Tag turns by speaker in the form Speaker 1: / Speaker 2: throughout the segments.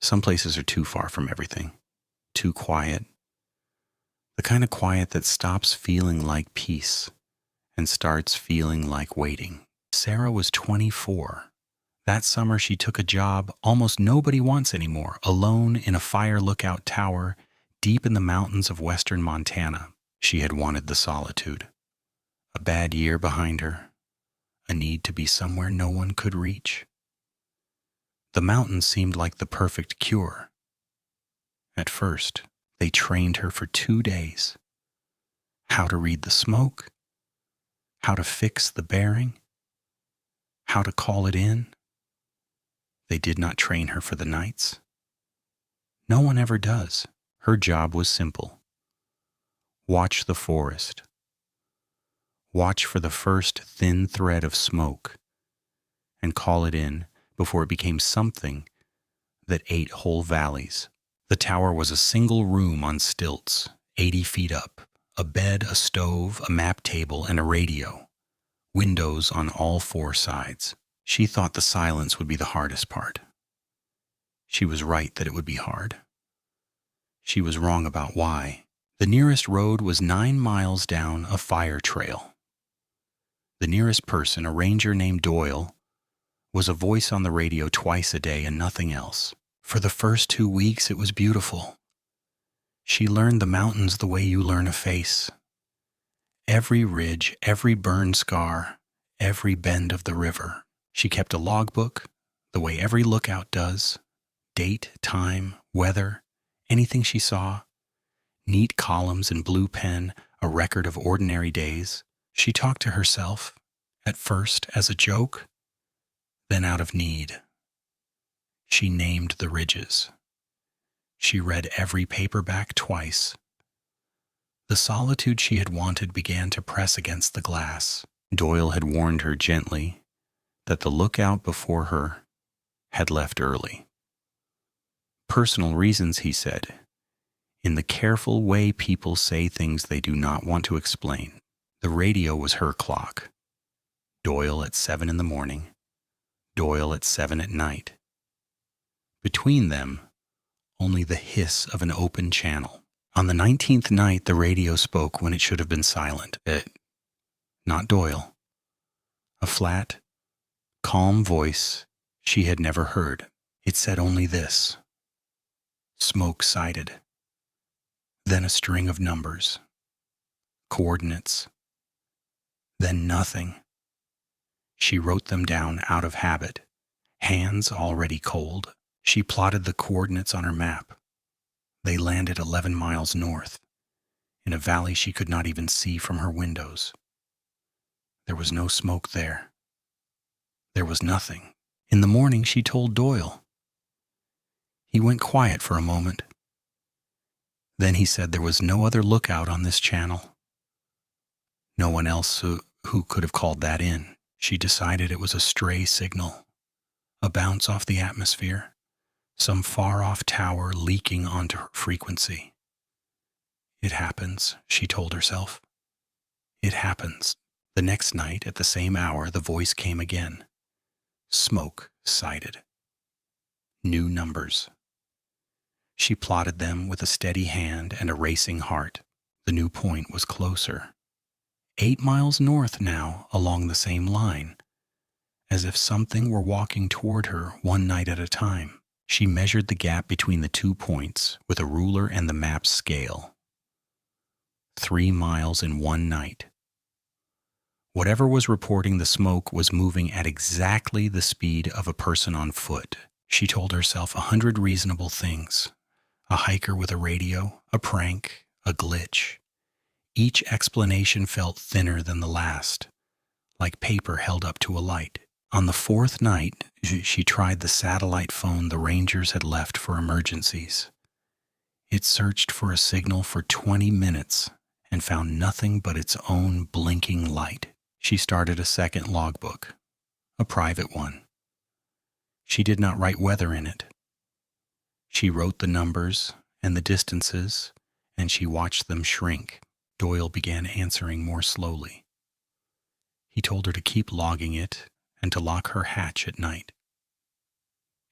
Speaker 1: Some places are too far from everything, too quiet, the kind of quiet that stops feeling like peace and starts feeling like waiting. Sarah was 24. That summer she took a job almost nobody wants anymore, alone in a fire lookout tower deep in the mountains of western Montana. She had wanted the solitude. A bad year behind her, a need to be somewhere no one could reach. The mountains seemed like the perfect cure. At first, they trained her for 2 days. How to read the smoke, how to fix the bearing, how to call it in. They did not train her for the nights. No one ever does. Her job was simple. Watch the forest. Watch for the first thin thread of smoke and call it in before it became something that ate whole valleys. The tower was a single room on stilts, 80 feet up, a bed, a stove, a map table, and a radio. Windows on all 4 sides. She thought the silence would be the hardest part. She was right that it would be hard. She was wrong about why. The nearest road was 9 miles down a fire trail. The nearest person, a ranger named Doyle, was a voice on the radio twice a day and nothing else. For the first 2 weeks, it was beautiful. She learned the mountains the way you learn a face. Every ridge, every burn scar, every bend of the river. She kept a logbook, the way every lookout does. Date, time, weather, anything she saw. Neat columns in blue pen, a record of ordinary days. She talked to herself, at first as a joke, then out of need. She named the ridges. She read every paperback twice. The solitude she had wanted began to press against the glass. Doyle had warned her gently that the lookout before her had left early. Personal reasons, he said, in the careful way people say things they do not want to explain. The radio was her clock. Doyle at 7 in the morning, Doyle at 7 at night. Between them, only the hiss of an open channel. On the 19th night, the radio spoke when it should have been silent. Not Doyle. A flat, calm voice she had never heard. It said only this: smoke sighted. Then a string of numbers, coordinates, then nothing. She wrote them down out of habit, hands already cold. She plotted the coordinates on her map. They landed 11 miles north, in a valley she could not even see from her windows. There was no smoke there. There was nothing. In the morning, she told Doyle. He went quiet for a moment. Then he said there was no other lookout on this channel. No one else who could have called that in. She decided it was a stray signal, a bounce off the atmosphere, some far-off tower leaking onto her frequency. It happens, she told herself. It happens. The next night, at the same hour, the voice came again. Smoke sighted. New numbers. She plotted them with a steady hand and a racing heart. The new point was closer. 8 miles north now, along the same line, as if something were walking toward her one night at a time. She measured the gap between the 2 points with a ruler and the map's scale. 3 miles in one night. Whatever was reporting the smoke was moving at exactly the speed of a person on foot. She told herself 100 reasonable things. A hiker with a radio, a prank, a glitch. Each explanation felt thinner than the last, like paper held up to a light. On the 4th night, she tried the satellite phone the rangers had left for emergencies. It searched for a signal for 20 minutes and found nothing but its own blinking light. She started a second logbook, a private one. She did not write weather in it. She wrote the numbers and the distances, and she watched them shrink. Doyle began answering more slowly. He told her to keep logging it and to lock her hatch at night.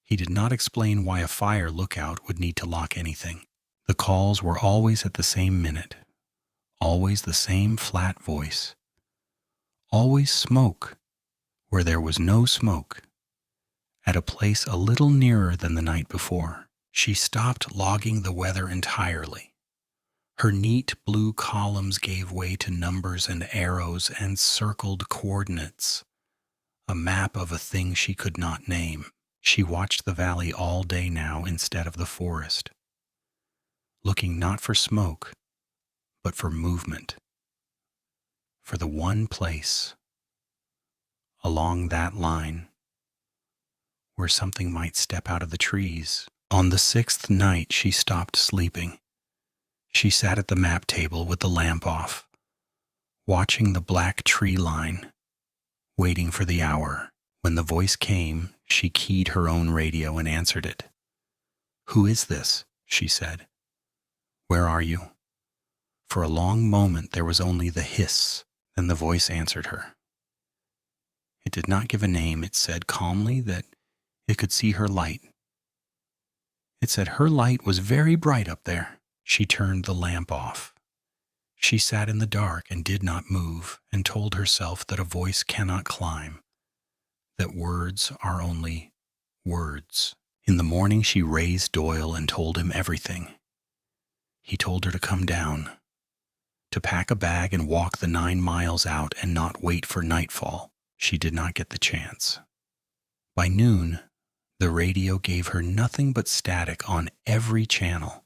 Speaker 1: He did not explain why a fire lookout would need to lock anything. The calls were always at the same minute, always the same flat voice, always smoke where there was no smoke, at a place a little nearer than the night before. She stopped logging the weather entirely. Her neat blue columns gave way to numbers and arrows and circled coordinates, a map of a thing she could not name. She watched the valley all day now instead of the forest, looking not for smoke, but for movement, for the one place along that line where something might step out of the trees. On the sixth night, she stopped sleeping. She sat at the map table with the lamp off, watching the black tree line, waiting for the hour. When the voice came, she keyed her own radio and answered it. "Who is this?" she said. "Where are you?" For a long moment there was only the hiss, then the voice answered her. It did not give a name. It said calmly that it could see her light. It said her light was very bright up there. She turned the lamp off. She sat in the dark and did not move, and told herself that a voice cannot climb, that words are only words. In the morning she raised Doyle and told him everything. He told her to come down, to pack a bag and walk the 9 miles out and not wait for nightfall. She did not get the chance. By noon, the radio gave her nothing but static on every channel,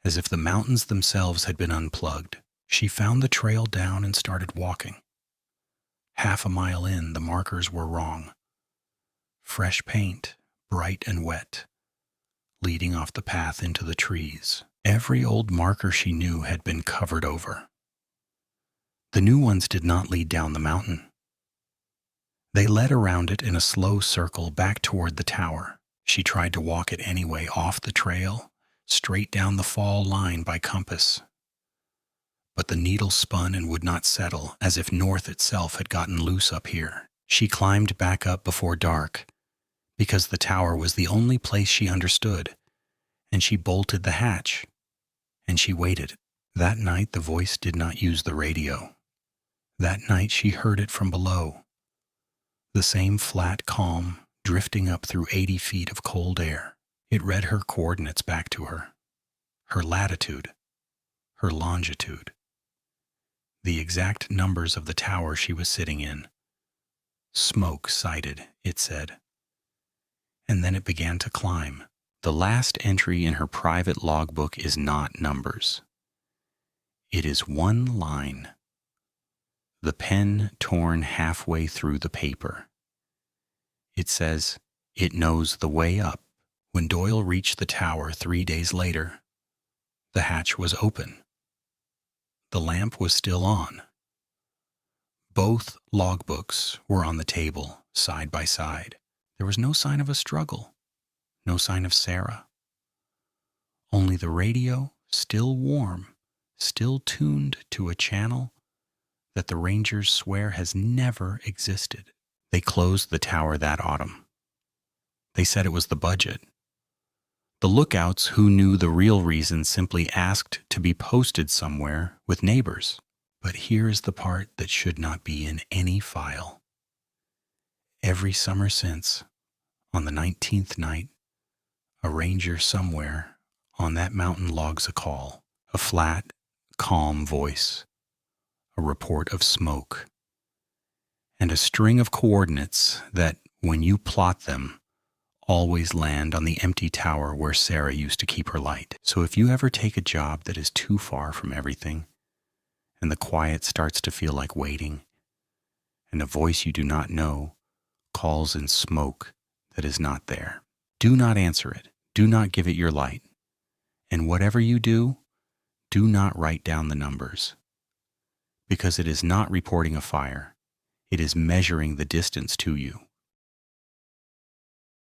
Speaker 1: as if the mountains themselves had been unplugged. She found the trail down and started walking. Half a mile in, the markers were wrong. Fresh paint, bright and wet, leading off the path into the trees. Every old marker she knew had been covered over. The new ones did not lead down the mountain. They led around it in a slow circle back toward the tower. She tried to walk it anyway, off the trail, straight down the fall line by compass. But the needle spun and would not settle, as if north itself had gotten loose up here. She climbed back up before dark, because the tower was the only place she understood, and she bolted the hatch, and she waited. That night the voice did not use the radio. That night she heard it from below. The same flat calm, drifting up through 80 feet of cold air. It read her coordinates back to her, her latitude, her longitude, the exact numbers of the tower she was sitting in. "Smoke sighted," it said. And then it began to climb. The last entry in her private logbook is not numbers. It is one line, the pen torn halfway through the paper. It says, "It knows the way up." When Doyle reached the tower 3 days later, the hatch was open. The lamp was still on. Both logbooks were on the table, side by side. There was no sign of a struggle, no sign of Sarah. Only the radio, still warm, still tuned to a channel that the Rangers swear has never existed. They closed the tower that autumn. They said it was the budget. The lookouts, who knew the real reason, simply asked to be posted somewhere with neighbors. But here is the part that should not be in any file. Every summer since, on the 19th night, a ranger somewhere on that mountain logs a call, a flat, calm voice, a report of smoke, and a string of coordinates that, when you plot them, always land on the empty tower where Sarah used to keep her light. So if you ever take a job that is too far from everything, and the quiet starts to feel like waiting, and a voice you do not know calls in smoke that is not there, do not answer it. Do not give it your light. And whatever you do, do not write down the numbers, because it is not reporting a fire. It is measuring the distance to you.